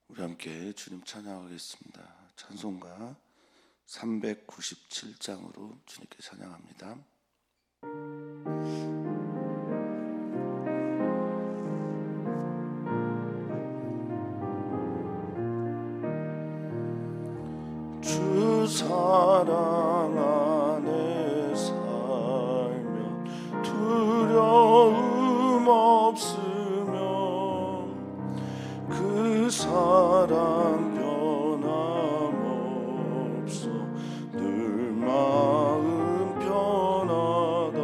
우리 함께 주님 찬양하겠습니다. 찬송가 397장으로 주님께 찬양합니다. 주 사랑 안에 살면 두려움 없으며 그 사랑 변함없어 늘 마음 편하다.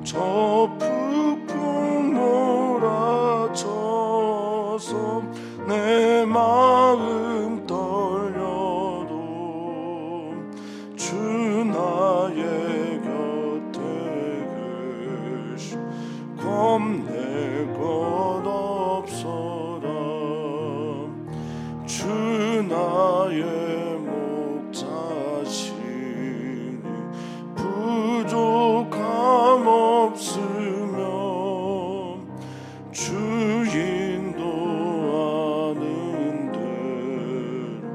저 북풍 몰아쳐서 내 마음 떨려도 주 나의 곁에 계시 겁낼 것 없어라. 주 나의 목자시니 부족함 없으며 주 인도하는 대로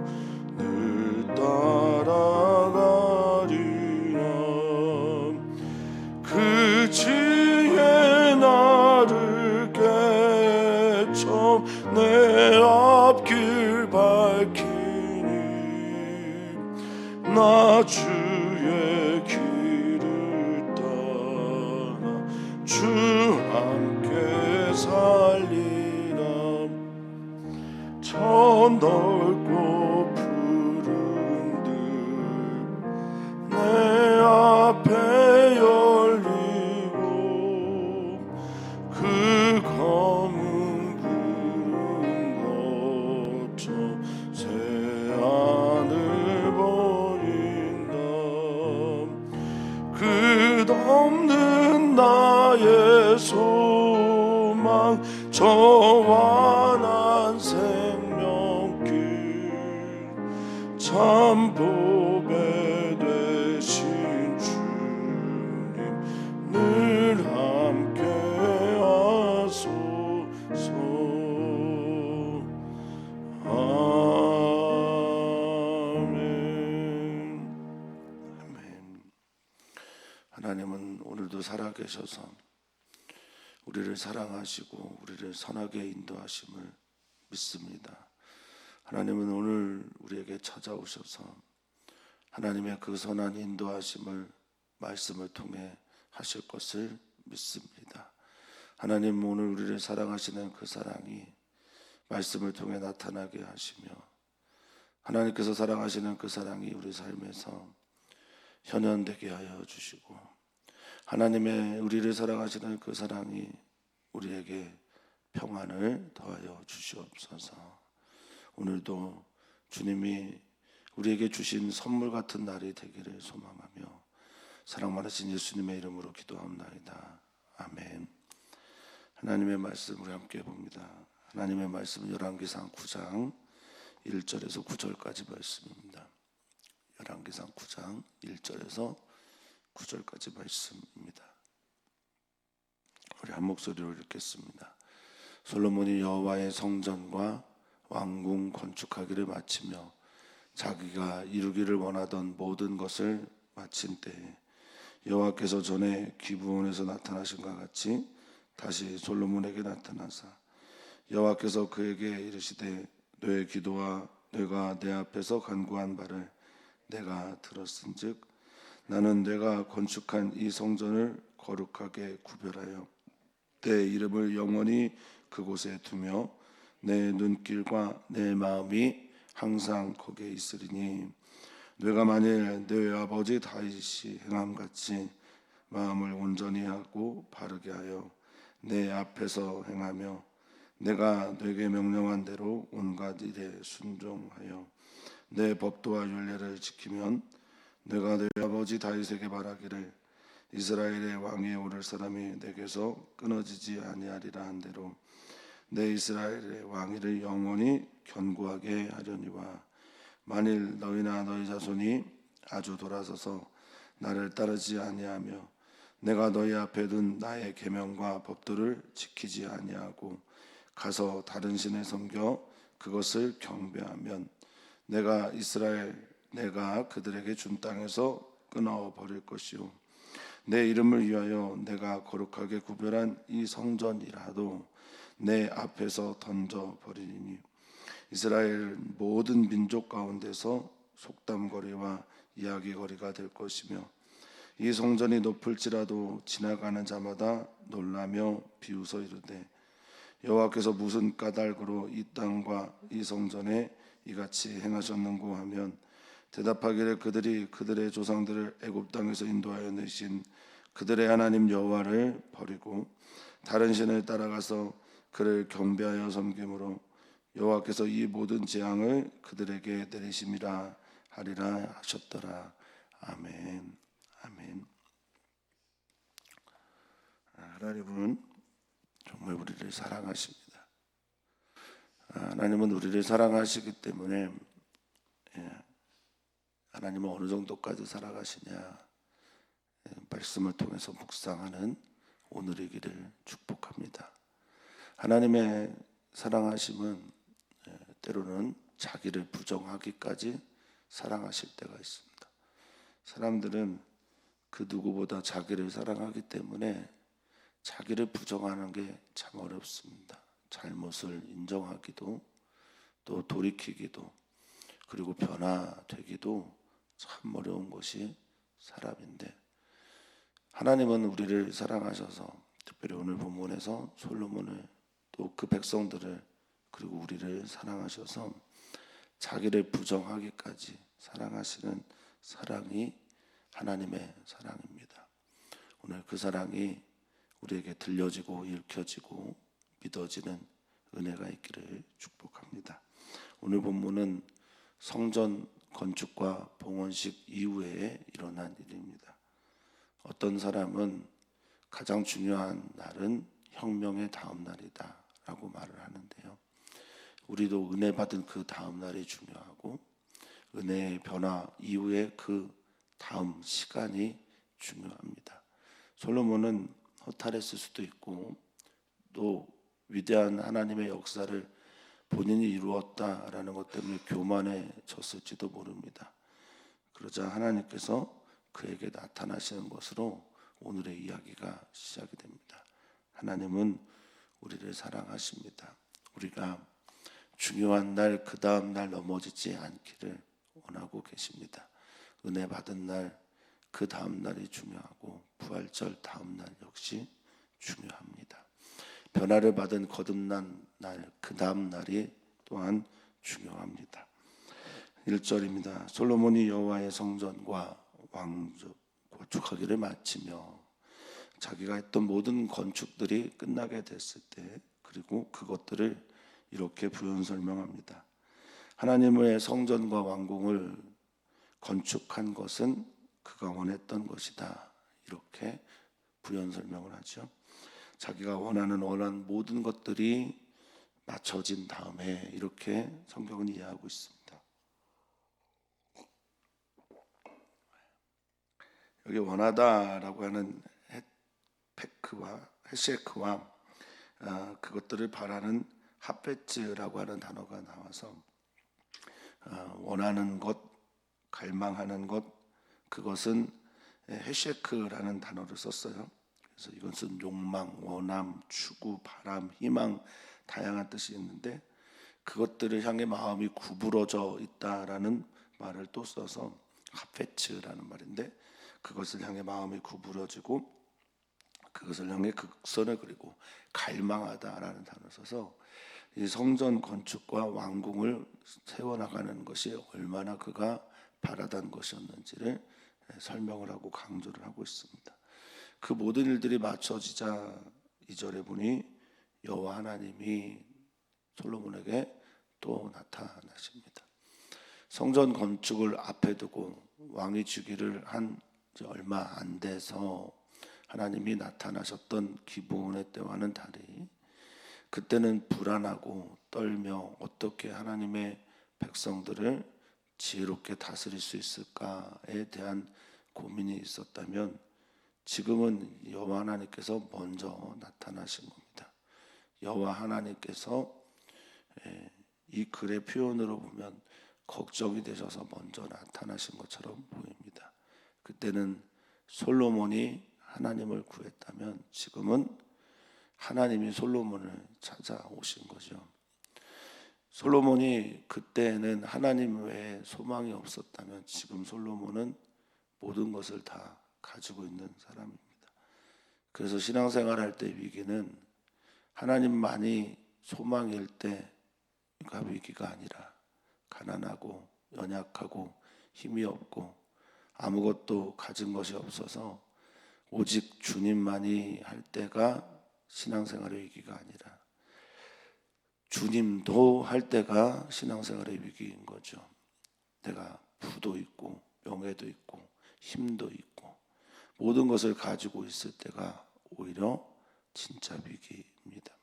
늘 따라가리라. 그 지혜 나를 깨쳐 내 앞길 밝히니 나 주의 길을 따라 주 함께 살리라. 저 넓고 푸른 들 내 앞에 열리고 그 검은 구름 거쳐 새하늘 보인다. 끝없는 나의 소망 저 완한 생명길 참 보배 되신 주님 늘 함께 하소서. 아멘. 아멘. 하나님은 오늘도 살아계셔서 우리를 사랑하시고 우리를 선하게 인도하심을 믿습니다. 하나님은 오늘 우리에게 찾아오셔서 하나님의 그 선한 인도하심을 말씀을 통해 하실 것을 믿습니다. 하나님 오늘 우리를 사랑하시는 그 사랑이 말씀을 통해 나타나게 하시며 하나님께서 사랑하시는 그 사랑이 우리 삶에서 현현되게 하여 주시고 하나님의 우리를 사랑하시는 그 사랑이 우리에게 평안을 더하여 주시옵소서. 오늘도 주님이 우리에게 주신 선물 같은 날이 되기를 소망하며 사랑 많으신 예수님의 이름으로 기도합나이다. 아멘. 하나님의 말씀 우리 함께 봅니다. 하나님의 말씀은 열왕기상 9장 1절에서 9절까지 말씀입니다. 열왕기상 9장 1절에서 9절까지 말씀입니다. 우리 한 목소리로 읽겠습니다. 솔로몬이 여호와의 성전과 왕궁 건축하기를 마치며 자기가 이루기를 원하던 모든 것을 마친 때에 여호와께서 전에 기브온에서 나타나신 것 같이 다시 솔로몬에게 나타나사 여호와께서 그에게 이르시되 너의 기도와 내가 내 앞에서 간구한 바를 내가 들었은즉 나는 내가 건축한 이 성전을 거룩하게 구별하여 내 이름을 영원히 그곳에 두며 내 눈길과 내 마음이 항상 거기에 있으리니 내가 만일 내 아버지 다윗이 행함같이 마음을 온전히 하고 바르게 하여 내 앞에서 행하며 내가 네게 명령한 대로 온갖 일에 순종하여 내 법도와 율례를 지키면 내가 내 아버지 다윗에게 말하기를 이스라엘의 왕위에 오를 사람이 내게서 끊어지지 아니하리라 한 대로 내 이스라엘의 왕위를 영원히 견고하게 하려니와 만일 너희나 너희 자손이 아주 돌아서서 나를 따르지 아니하며 내가 너희 앞에 둔 나의 계명과 법도를 지키지 아니하고 가서 다른 신을 섬겨 그것을 경배하면 내가 그들에게 준 땅에서 끊어버릴 것이요 내 이름을 위하여 내가 거룩하게 구별한 이 성전이라도 내 앞에서 던져버리니 이스라엘 모든 민족 가운데서 속담거리와 이야기거리가 될 것이며 이 성전이 높을지라도 지나가는 자마다 놀라며 비웃어 이르되 여호와께서 무슨 까닭으로 이 땅과 이 성전에 이같이 행하셨는고 하면 대답하기를 그들이 그들의 조상들을 애굽 땅에서 인도하여 내신 그들의 하나님 여호와를 버리고 다른 신을 따라가서 그를 경배하여 섬김으로 여호와께서 이 모든 재앙을 그들에게 내리심이라 하리라 하셨더라. 아멘. 아멘. 하나님은 정말 우리를 사랑하십니다. 하나님은 우리를 사랑하시기 때문에 하나님은 어느 정도까지 사랑하시냐 말씀을 통해서 묵상하는 오늘이기를 축복합니다. 하나님의 사랑하심은 때로는 자기를 부정하기까지 사랑하실 때가 있습니다. 사람들은 그 누구보다 자기를 사랑하기 때문에 자기를 부정하는 게 참 어렵습니다. 잘못을 인정하기도 또 돌이키기도 그리고 변화되기도 참 어려운 것이 사람인데 하나님은 우리를 사랑하셔서 특별히 오늘 본문에서 솔로몬을 또 그 백성들을 그리고 우리를 사랑하셔서 자기를 부정하기까지 사랑하시는 사랑이 하나님의 사랑입니다. 오늘 그 사랑이 우리에게 들려지고 읽혀지고 믿어지는 은혜가 있기를 축복합니다. 오늘 본문은 성전 건축과 봉헌식 이후에 일어난 일입니다. 어떤 사람은 가장 중요한 날은 혁명의 다음 날이다 라고 말을 하는데요. 우리도 은혜 받은 그 다음 날이 중요하고 은혜의 변화 이후에 그 다음 시간이 중요합니다. 솔로몬은 허탈했을 수도 있고 또 위대한 하나님의 역사를 본인이 이루었다라는 것 때문에 교만해졌을지도 모릅니다. 그러자 하나님께서 그에게 나타나시는 것으로 오늘의 이야기가 시작이 됩니다. 하나님은 우리를 사랑하십니다. 우리가 중요한 날, 그 다음 날 넘어지지 않기를 원하고 계십니다. 은혜 받은 날, 그 다음 날이 중요하고 부활절 다음 날 역시 중요합니다. 변화를 받은 거듭난 날, 그 다음 날이 또한 중요합니다. 1절입니다. 솔로몬이 여호와의 성전과 왕조 건축하기를 마치며 자기가 했던 모든 건축들이 끝나게 됐을 때 그리고 그것들을 이렇게 부연 설명합니다. 하나님의 성전과 왕궁을 건축한 것은 그가 원했던 것이다. 이렇게 부연 설명을 하죠. 자기가 원하는 모든 것들이 맞춰진 다음에 이렇게 성경은 이해하고 있습니다. 여기 원하다라고 하는 헤셰크와 그것들을 바라는 하페츠라고 하는 단어가 나와서 원하는 것, 갈망하는 것, 그것은 헤셰크라는 단어를 썼어요. 그래서 이것은 욕망, 원함, 추구, 바람, 희망 다양한 뜻이 있는데 그것들을 향해 마음이 구부러져 있다라는 말을 또 써서 하페츠라는 말인데 그것을 향해 마음이 구부러지고 그것을 향해 극선을 그리고 갈망하다라는 단어를 써서 이 성전 건축과 왕궁을 세워나가는 것이 얼마나 그가 바라던 것이었는지를 설명을 하고 강조를 하고 있습니다. 그 모든 일들이 맞춰지자 2절에 보니 여호와 하나님이 솔로몬에게 또 나타나십니다. 성전 건축을 앞에 두고 왕이 주기를 한 얼마 안 돼서 하나님이 나타나셨던 기브온의 때와는 달리 그때는 불안하고 떨며 어떻게 하나님의 백성들을 지혜롭게 다스릴 수 있을까에 대한 고민이 있었다면 지금은 여호와 하나님께서 먼저 나타나신 겁니다. 여호와 하나님께서 이 글의 표현으로 보면 걱정이 되셔서 먼저 나타나신 것처럼 보입니다. 그때는 솔로몬이 하나님을 구했다면 지금은 하나님이 솔로몬을 찾아오신 거죠. 솔로몬이 그때는 하나님 외에 소망이 없었다면 지금 솔로몬은 모든 것을 다 가지고 있는 사람입니다. 그래서 신앙생활할 때 위기는 하나님만이 소망일 때가 위기가 아니라 가난하고 연약하고 힘이 없고 아무것도 가진 것이 없어서 오직 주님만이 할 때가 신앙생활의 위기가 아니라 주님도 할 때가 신앙생활의 위기인 거죠. 내가 부도 있고 명예도 있고 힘도 있고 모든 것을 가지고 있을 때가 오히려 진짜 위기입니다.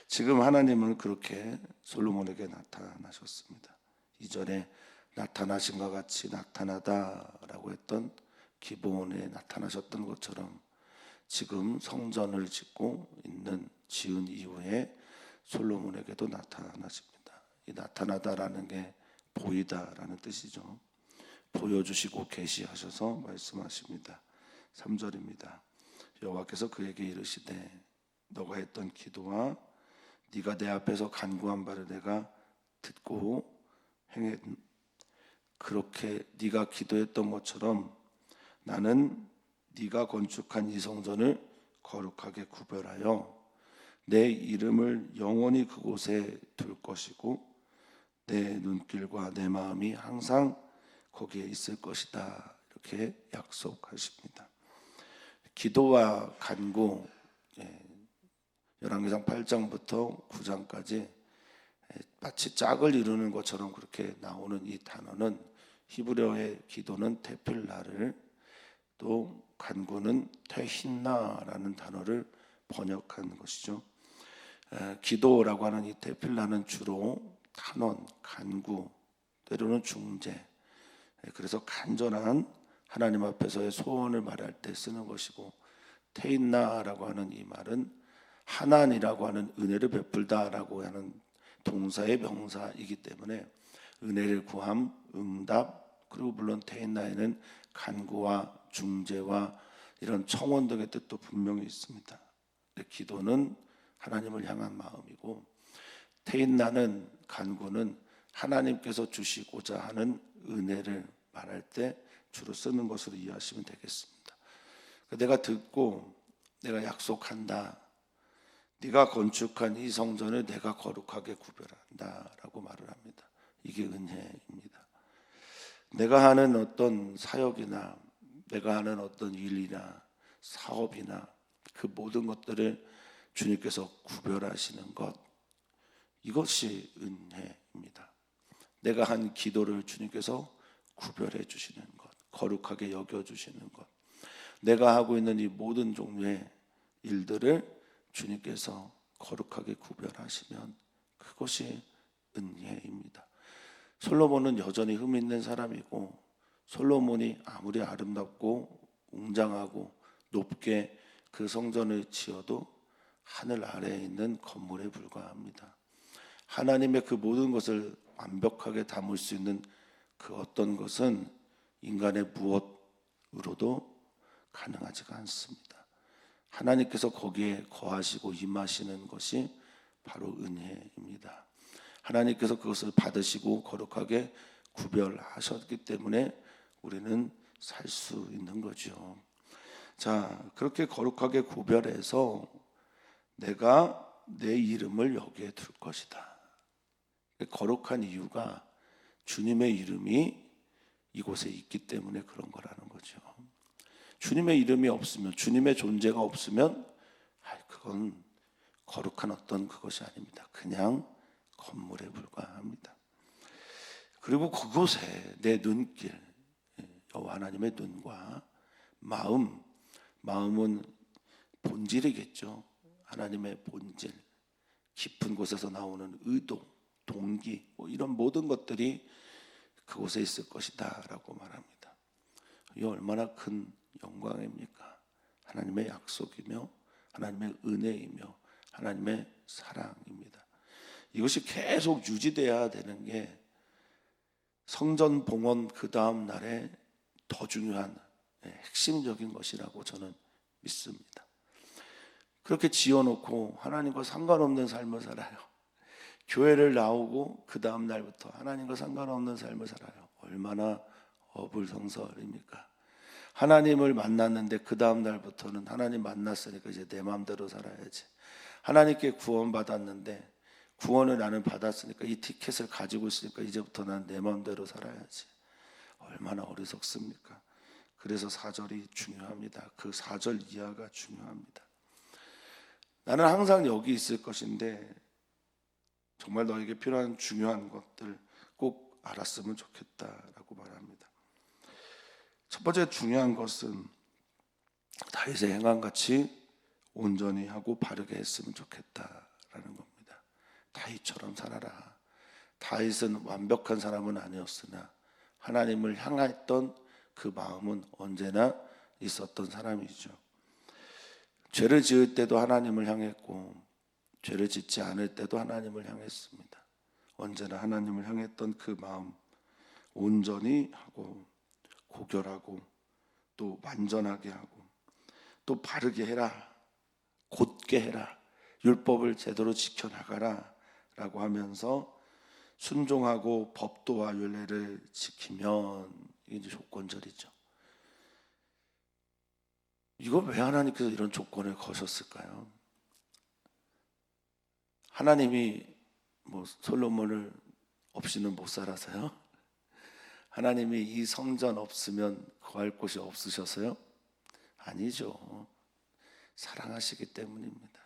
지금 하나님은 그렇게 솔로몬에게 나타나셨습니다. 이전에 나타나신 것 같이 나타나다라고 했던 기브온에 나타나셨던 것처럼 지금 성전을 지은 이후에 솔로몬에게도 나타나십니다. 이 나타나다라는 게 보이다라는 뜻이죠. 보여주시고 계시하셔서 말씀하십니다. 3절입니다. 여호와께서 그에게 이르시되 너가 했던 기도와 네가 내 앞에서 간구한 바를 내가 듣고 행했. 그렇게 네가 기도했던 것처럼 나는 네가 건축한 이 성전을 거룩하게 구별하여 내 이름을 영원히 그곳에 둘 것이고 내 눈길과 내 마음이 항상 거기에 있을 것이다. 이렇게 약속하십니다. 기도와 간구, 열왕기상 8장부터 9장까지 마치 짝을 이루는 것처럼 그렇게 나오는 이 단어는 히브리어의 기도는 테필라를 또 간구는 테힌나라는 단어를 번역한 것이죠. 기도라고 하는 이 테필라는 주로 탄원, 간구, 때로는 중재, 그래서 간절한 하나님 앞에서의 소원을 말할 때 쓰는 것이고, 테인나라고 하는 이 말은 하나니라고 하는 은혜를 베풀다라고 하는 동사의 명사이기 때문에 은혜를 구함, 응답, 그리고 물론 테인나에는 간구와 중재와 이런 청원 등의 뜻도 분명히 있습니다. 기도는 하나님을 향한 마음이고, 테인나는 간구는 하나님께서 주시고자 하는 은혜를 말할 때 주로 쓰는 것으로 이해하시면 되겠습니다. 내가 듣고 내가 약속한다. 네가 건축한 이 성전을 내가 거룩하게 구별한다라고 말을 합니다. 이게 은혜입니다. 내가 하는 어떤 사역이나 내가 하는 어떤 일이나 사업이나 그 모든 것들을 주님께서 구별하시는 것, 이것이 은혜입니다. 내가 한 기도를 주님께서 구별해 주시는 것, 거룩하게 여겨주시는 것, 내가 하고 있는 이 모든 종류의 일들을 주님께서 거룩하게 구별하시면 그것이 은혜입니다. 솔로몬은 여전히 흠 있는 사람이고, 솔로몬이 아무리 아름답고 웅장하고 높게 그 성전을 지어도 하늘 아래에 있는 건물에 불과합니다. 하나님의 그 모든 것을 완벽하게 담을 수 있는 그 어떤 것은 인간의 무엇으로도 가능하지가 않습니다. 하나님께서 거기에 거하시고 임하시는 것이 바로 은혜입니다. 하나님께서 그것을 받으시고 거룩하게 구별하셨기 때문에 우리는 살 수 있는 거죠. 자, 그렇게 거룩하게 구별해서 내가 내 이름을 여기에 둘 것이다. 거룩한 이유가 주님의 이름이 이곳에 있기 때문에 그런 거라는 거죠. 주님의 이름이 없으면, 주님의 존재가 없으면 그건 거룩한 어떤 그것이 아닙니다. 그냥 건물에 불과합니다. 그리고 그곳에 내 눈길, 여호와 하나님의 눈과 마음은 본질이겠죠. 하나님의 본질, 깊은 곳에서 나오는 의도, 동기, 이런 모든 것들이 그곳에 있을 것이다 라고 말합니다. 이게 얼마나 큰 영광입니까? 하나님의 약속이며 하나님의 은혜이며 하나님의 사랑입니다. 이것이 계속 유지돼야 되는 게 성전 봉헌 그 다음 날에 더 중요한 핵심적인 것이라고 저는 믿습니다. 그렇게 지어놓고 하나님과 상관없는 삶을 살아요. 교회를 나오고 그 다음 날부터 하나님과 상관없는 삶을 살아요. 얼마나 어불성설입니까? 하나님을 만났는데 그 다음 날부터는 하나님 만났으니까 이제 내 마음대로 살아야지. 하나님께 구원받았는데 구원을 나는 받았으니까 이 티켓을 가지고 있으니까 이제부터 난 내 마음대로 살아야지. 얼마나 어리석습니까? 그래서 4절이 중요합니다. 그 4절 이하가 중요합니다. 나는 항상 여기 있을 것인데 정말 너에게 필요한 중요한 것들 꼭 알았으면 좋겠다라고 말합니다. 첫 번째 중요한 것은 다윗의 행함같이 온전히 하고 바르게 했으면 좋겠다라는 겁니다. 다윗처럼 살아라. 다윗은 완벽한 사람은 아니었으나 하나님을 향했던 그 마음은 언제나 있었던 사람이죠. 죄를 지을 때도 하나님을 향했고 죄를 짓지 않을 때도 하나님을 향했습니다. 언제나 하나님을 향했던 그 마음, 온전히 하고 고결하고 또 완전하게 하고 또 바르게 해라, 곧게 해라, 율법을 제대로 지켜나가라 라고 하면서 순종하고 법도와 율례를 지키면 이게 조건절이죠. 이거 왜 하나님께서 이런 조건을 거셨을까요? 하나님이 솔로몬을 없이는 못 살아서요? 하나님이 이 성전 없으면 거할 곳이 없으셔서요? 아니죠. 사랑하시기 때문입니다.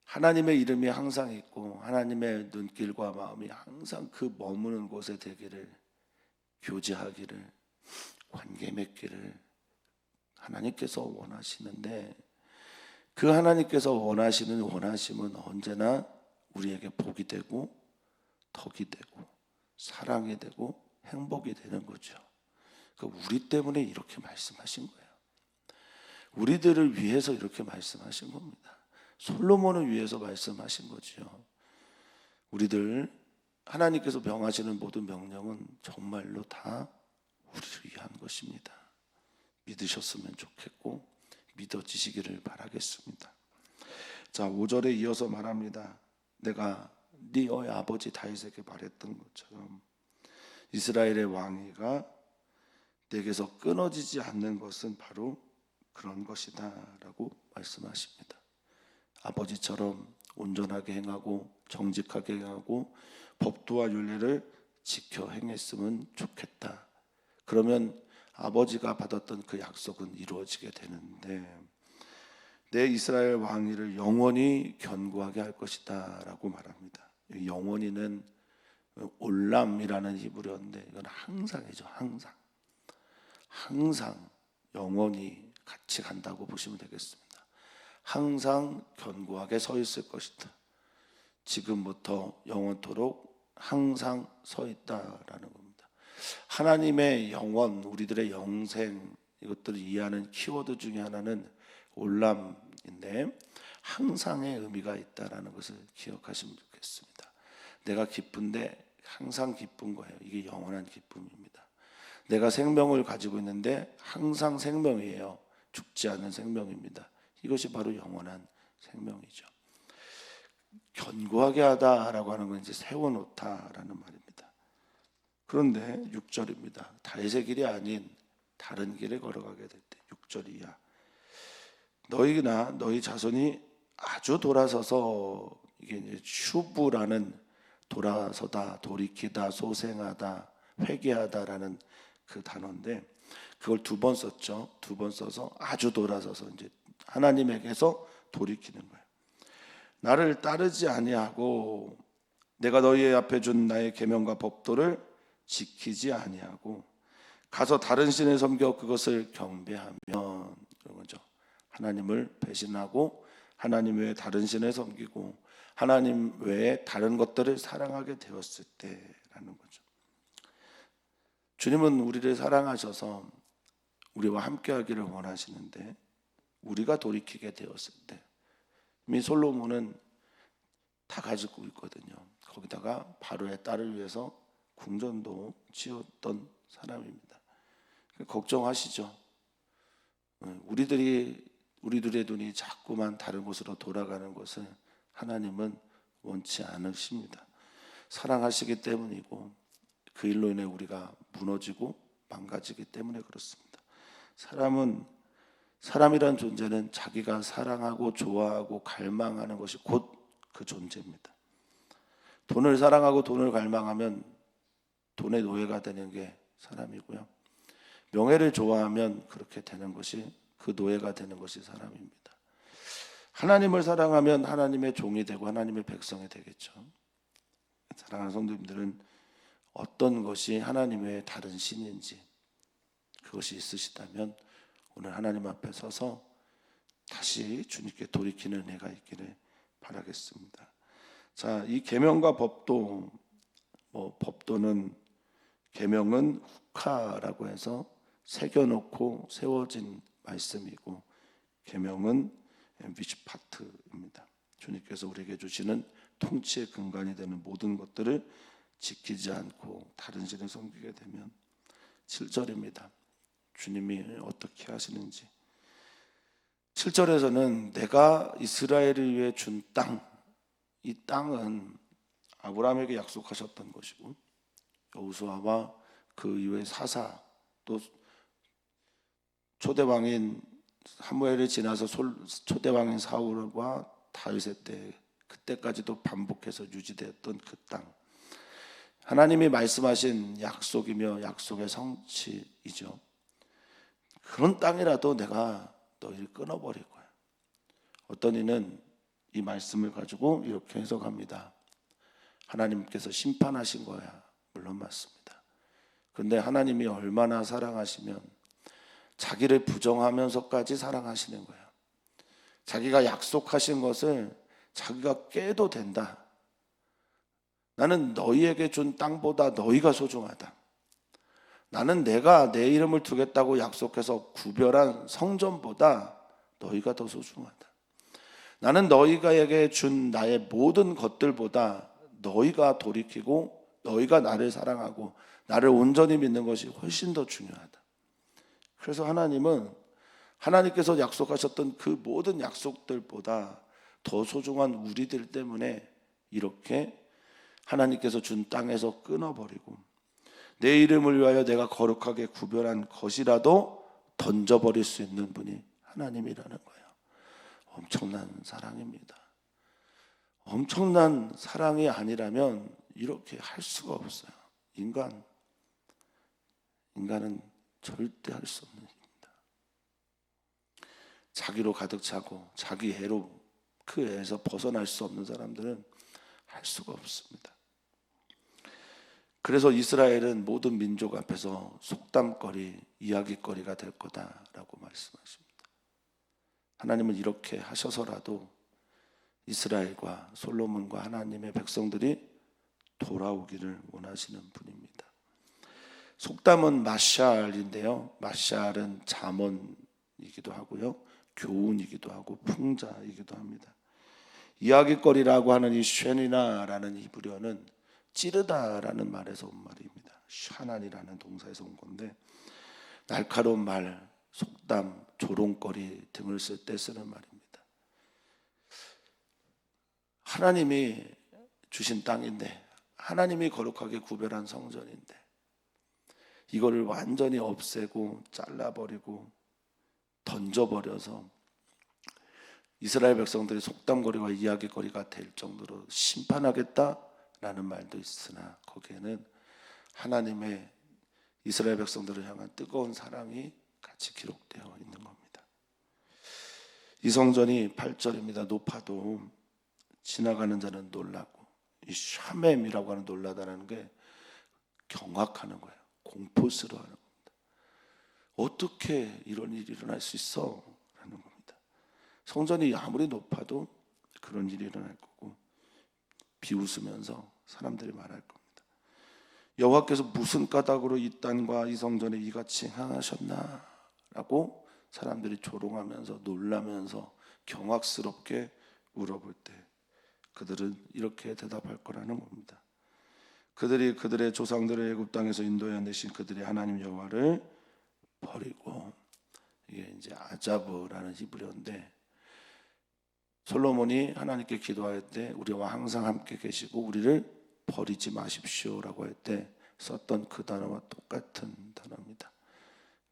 하나님의 이름이 항상 있고 하나님의 눈길과 마음이 항상 그 머무는 곳에 되기를, 교제하기를, 관계 맺기를 하나님께서 원하시는데 그 하나님께서 원하시는 원하심은 언제나 우리에게 복이 되고 덕이 되고 사랑이 되고 행복이 되는 거죠. 그러니까 우리 때문에 이렇게 말씀하신 거예요. 우리들을 위해서 이렇게 말씀하신 겁니다. 솔로몬을 위해서 말씀하신 거죠. 우리들 하나님께서 명하시는 모든 명령은 정말로 다 우리를 위한 것입니다. 믿으셨으면 좋겠고 믿어지시기를 바라겠습니다. 자, 5절에 이어서 말합니다. 내가 네 아버지 다윗에게 말했던 것처럼 이스라엘의 왕위가 내게서 끊어지지 않는 것은 바로 그런 것이다 라고 말씀하십니다. 아버지처럼 온전하게 행하고 정직하게 행하고 법도와 율례를 지켜 행했으면 좋겠다. 그러면 아버지가 받았던 그 약속은 이루어지게 되는데 내 이스라엘 왕위를 영원히 견고하게 할 것이다 라고 말합니다. 영원히는 올람이라는 히브리어인데 이건 항상이죠. 항상 영원히 같이 간다고 보시면 되겠습니다. 항상 견고하게 서 있을 것이다. 지금부터 영원토록 항상 서 있다라는 겁니다. 하나님의 영원, 우리들의 영생, 이것들을 이해하는 키워드 중에 하나는 올람인데 항상의 의미가 있다라는 것을 기억하시면 좋겠습니다. 내가 기쁜데 항상 기쁜 거예요. 이게 영원한 기쁨입니다. 내가 생명을 가지고 있는데 항상 생명이에요. 죽지 않는 생명입니다. 이것이 바로 영원한 생명이죠. 견고하게 하다라고 하는 건 이제 세워놓다라는 말입니다. 그런데 6절입니다. 다윗의 길이 아닌 다른 길에 걸어가게 될 때 6절 이하 너희나 너희 자손이 아주 돌아서서 이게 이제 슈브라는 돌아서다, 돌이키다, 소생하다, 회개하다라는 그 단어인데 그걸 두 번 썼죠. 두 번 써서 아주 돌아서서 이제 하나님에게서 돌이키는 거예요. 나를 따르지 아니하고 내가 너희 앞에 준 나의 계명과 법도를 지키지 아니하고 가서 다른 신을 섬겨 그것을 경배하면 그런 거죠. 하나님을 배신하고 하나님 외에 다른 신을 섬기고 하나님 외에 다른 것들을 사랑하게 되었을 때라는 거죠. 주님은 우리를 사랑하셔서 우리와 함께 하기를 원하시는데 우리가 돌이키게 되었을 때 이미 솔로몬은 다 가지고 있거든요. 거기다가 바로의 딸을 위해서 궁전도 지었던 사람입니다. 걱정하시죠? 우리들의 눈이 자꾸만 다른 곳으로 돌아가는 것을 하나님은 원치 않으십니다. 사랑하시기 때문이고 그 일로 인해 우리가 무너지고 망가지기 때문에 그렇습니다. 사람이란 존재는 자기가 사랑하고 좋아하고 갈망하는 것이 곧 그 존재입니다. 돈을 사랑하고 돈을 갈망하면 돈의 노예가 되는 게 사람이고요. 명예를 좋아하면 그렇게 되는 것이, 그 노예가 되는 것이 사람입니다. 하나님을 사랑하면 하나님의 종이 되고 하나님의 백성이 되겠죠. 사랑하는 성도님들은 어떤 것이 하나님 외에 다른 신인지 그것이 있으시다면 오늘 하나님 앞에 서서 다시 주님께 돌이키는 은혜가 있기를 바라겠습니다. 자, 이 계명과 법도, 법도는 계명은 후카라고 해서 새겨놓고 세워진 말씀이고, 계명은 미슈파트입니다. 주님께서 우리에게 주시는 통치의 근간이 되는 모든 것들을 지키지 않고 다른 신을 섬기게 되면 7절입니다. 주님이 어떻게 하시는지. 7절에서는 내가 이스라엘을 위해 준 땅, 이 땅은 아브라함에게 약속하셨던 것이고 여호수아와 그 이후의 사사, 또 초대왕인 사무엘을 지나서 초대왕인 사울과 다윗의 때, 그때까지도 반복해서 유지되었던 그 땅, 하나님이 말씀하신 약속이며 약속의 성취이죠. 그런 땅이라도 내가 너희를 끊어버릴 거야. 어떤 이는 이 말씀을 가지고 이렇게 해석합니다. 하나님께서 심판하신 거야. 물론 맞습니다. 그런데 하나님이 얼마나 사랑하시면 자기를 부정하면서까지 사랑하시는 거야. 자기가 약속하신 것을 자기가 깨도 된다. 나는 너희에게 준 땅보다 너희가 소중하다. 나는 내가 내 이름을 두겠다고 약속해서 구별한 성전보다 너희가 더 소중하다. 나는 너희가에게 준 나의 모든 것들보다 너희가 돌이키고 너희가 나를 사랑하고 나를 온전히 믿는 것이 훨씬 더 중요하다. 그래서 하나님께서 약속하셨던 그 모든 약속들보다 더 소중한 우리들 때문에 이렇게 하나님께서 준 땅에서 끊어버리고 내 이름을 위하여 내가 거룩하게 구별한 것이라도 던져버릴 수 있는 분이 하나님이라는 거예요. 엄청난 사랑입니다. 엄청난 사랑이 아니라면 이렇게 할 수가 없어요. 인간은 절대 할 수 없는 일입니다. 자기로 가득 차고 자기 애로, 그 애에서 벗어날 수 없는 사람들은 할 수가 없습니다. 그래서 이스라엘은 모든 민족 앞에서 속담거리, 이야기거리가 될 거다라고 말씀하십니다. 하나님은 이렇게 하셔서라도 이스라엘과 솔로몬과 하나님의 백성들이 돌아오기를 원하시는 분입니다. 속담은 마샬인데요, 마샬은 잠언이기도 하고요, 교훈이기도 하고 풍자이기도 합니다. 이야기거리라고 하는 이 쉔이나라는 히브리어는 찌르다라는 말에서 온 말입니다. 샤난이라는 동사에서 온 건데, 날카로운 말, 속담, 조롱거리 등을 쓸 때 쓰는 말입니다. 하나님이 주신 땅인데, 하나님이 거룩하게 구별한 성전인데, 이거를 완전히 없애고 잘라버리고 던져버려서 이스라엘 백성들이 속담거리와 이야기거리가 될 정도로 심판하겠다라는 말도 있으나, 거기에는 하나님의 이스라엘 백성들을 향한 뜨거운 사랑이 같이 기록되어 있는 겁니다. 이 성전이 8절입니다. 높아도 지나가는 자는 놀라고, 이 샤멤이라고 하는 놀라다라는 게 경악하는 거예요. 공포스러워하는 겁니다. 어떻게 이런 일이 일어날 수 있어? 라는 겁니다. 성전이 아무리 높아도 그런 일이 일어날 거고, 비웃으면서 사람들이 말할 겁니다. 여호와께서 무슨 까닭으로 이 땅과 이 성전에 이같이 행하셨나? 라고 사람들이 조롱하면서 놀라면서 경악스럽게 물어볼 때 그들은 이렇게 대답할 거라는 겁니다. 그들이 그들의 조상들을 애굽 땅에서 인도해 내신 그들의 하나님 여호와를 버리고, 이게 이제 아자브라는 히브리어인데, 솔로몬이 하나님께 기도할 때 우리와 항상 함께 계시고 우리를 버리지 마십시오라고 할 때 썼던 그 단어와 똑같은 단어입니다.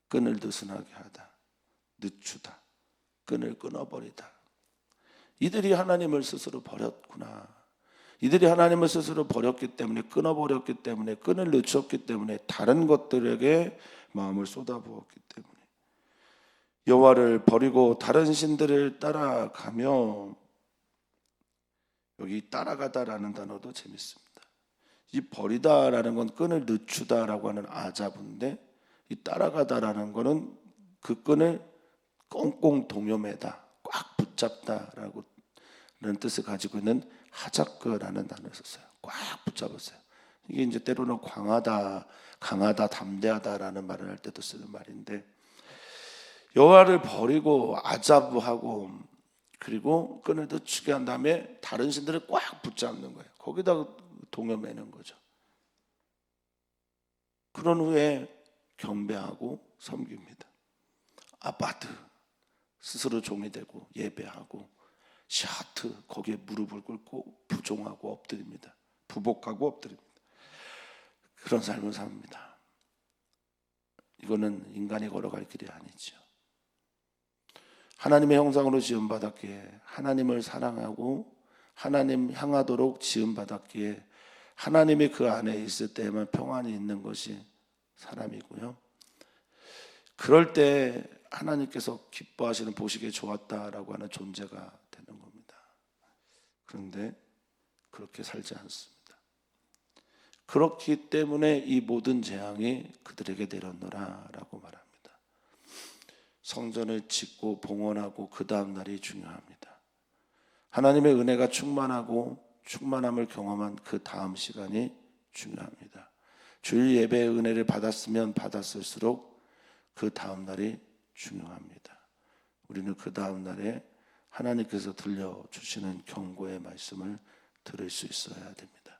끈을 느슨하게 하다, 늦추다, 끈을 끊어버리다. 이들이 하나님을 스스로 버렸구나. 이들이 하나님을 스스로 버렸기 때문에, 끊어버렸기 때문에, 끈을 늦췄기 때문에, 다른 것들에게 마음을 쏟아부었기 때문에, 여호와를 버리고 다른 신들을 따라가며, 여기 따라가다라는 단어도 재밌습니다. 이 버리다라는 건 끈을 늦추다라고 하는 아자브인데, 이 따라가다라는 거는 그 끈을 꽁꽁 동여매다, 꽉 붙잡다라고 라는 뜻을 가지고 있는 하자크라는 단어를 썼어요. 꽉 붙잡았어요. 이게 이제 때로는 강하다, 담대하다라는 말을 할 때도 쓰는 말인데, 여호와를 버리고 아자브하고 그리고 끈을 늦추게 한 다음에 다른 신들을 꽉 붙잡는 거예요. 거기다 동여매는 거죠. 그런 후에 경배하고 섬깁니다. 아바드, 스스로 종이 되고 예배하고, 샤트, 거기에 무릎을 꿇고 부종하고 엎드립니다. 부복하고 엎드립니다. 그런 삶을 삽니다. 이거는 인간이 걸어갈 길이 아니죠. 하나님의 형상으로 지음받았기에, 하나님을 사랑하고 하나님 향하도록 지음받았기에, 하나님이 그 안에 있을 때에만 평안이 있는 것이 사람이고요. 그럴 때 하나님께서 기뻐하시는, 보시기에 좋았다라고 하는 존재가 되는 겁니다. 그런데 그렇게 살지 않습니다. 그렇기 때문에 이 모든 재앙이 그들에게 내렸노라 라고 말합니다. 성전을 짓고 봉헌하고 그 다음 날이 중요합니다. 하나님의 은혜가 충만하고 충만함을 경험한 그 다음 시간이 중요합니다. 주일 예배의 은혜를 받았으면 받았을수록 그 다음 날이 중요합니다. 우리는 그 다음 날에 하나님께서 들려주시는 경고의 말씀을 들을 수 있어야 됩니다.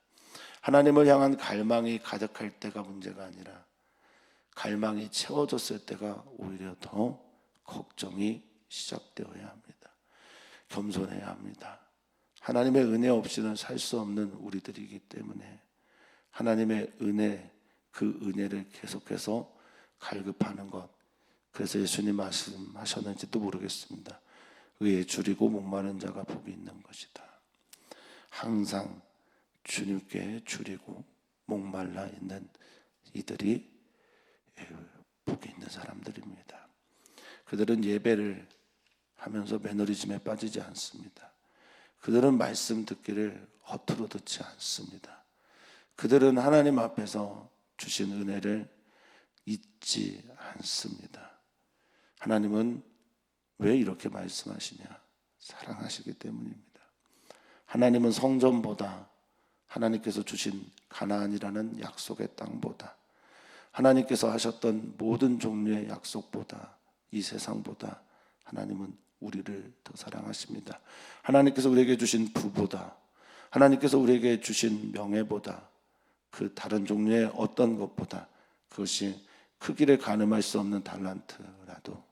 하나님을 향한 갈망이 가득할 때가 문제가 아니라, 갈망이 채워졌을 때가 오히려 더 걱정이 시작되어야 합니다. 겸손해야 합니다. 하나님의 은혜 없이는 살 수 없는 우리들이기 때문에 하나님의 은혜, 그 은혜를 계속해서 갈급하는 것. 그래서 예수님 말씀하셨는지도 모르겠습니다. 의에 줄이고 목마른 자가 복이 있는 것이다. 항상 주님께 줄이고 목말라 있는 이들이 복이 있는 사람들입니다. 그들은 예배를 하면서 매너리즘에 빠지지 않습니다. 그들은 말씀 듣기를 허투루 듣지 않습니다. 그들은 하나님 앞에서 주신 은혜를 잊지 않습니다. 하나님은 왜 이렇게 말씀하시냐? 사랑하시기 때문입니다. 하나님은 성전보다, 하나님께서 주신 가나안이라는 약속의 땅보다, 하나님께서 하셨던 모든 종류의 약속보다, 이 세상보다 하나님은 우리를 더 사랑하십니다. 하나님께서 우리에게 주신 부보다, 하나님께서 우리에게 주신 명예보다, 그 다른 종류의 어떤 것보다, 그것이 크기를 가늠할 수 없는 달란트라도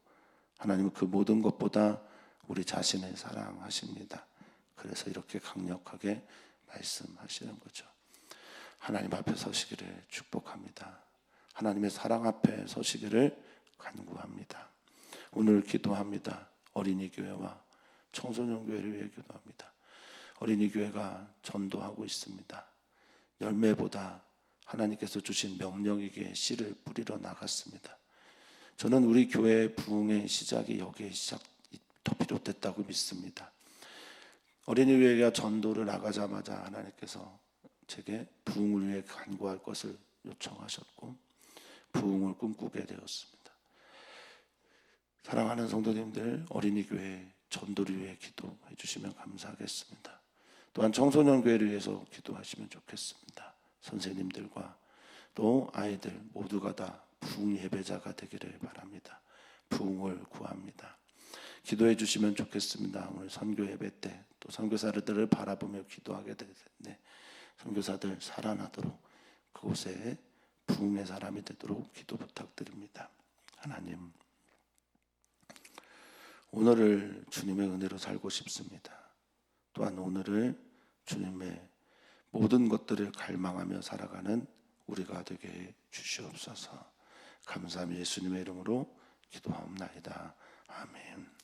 하나님은 그 모든 것보다 우리 자신을 사랑하십니다. 그래서 이렇게 강력하게 말씀하시는 거죠. 하나님 앞에 서시기를 축복합니다. 하나님의 사랑 앞에 서시기를 간구합니다. 오늘 기도합니다. 어린이 교회와 청소년 교회를 위해 기도합니다. 어린이 교회가 전도하고 있습니다. 열매보다 하나님께서 주신 명령에게 씨를 뿌리러 나갔습니다. 저는 우리 교회의 부흥의 시작이 여기에 시작부터 비롯됐다고 믿습니다. 어린이 교회가 전도를 나가자마자 하나님께서 제게 부흥을 위해 간구할 것을 요청하셨고 부흥을 꿈꾸게 되었습니다. 사랑하는 성도님들, 어린이 교회 전도를 위해 기도해 주시면 감사하겠습니다. 또한 청소년 교회를 위해서 기도하시면 좋겠습니다. 선생님들과 또 아이들 모두가 다 부흥 예배자가 되기를 바랍니다. 부흥을 구합니다. 기도해 주시면 좋겠습니다. 오늘 선교 예배 때 또 또 선교사들을 바라보며 기도하게 되는데 선교사들 살아나도록 그곳에 부흥의 사람이 되도록 기도 부탁드립니다. 하나님, 오늘을 주님의 은혜로 살고 싶습니다. 또한 오늘을 주님의 모든 것들을 갈망하며 살아가는 우리가 되게 해 주시옵소서. 감사함이 예수님의 이름으로 기도하옵나이다. 아멘.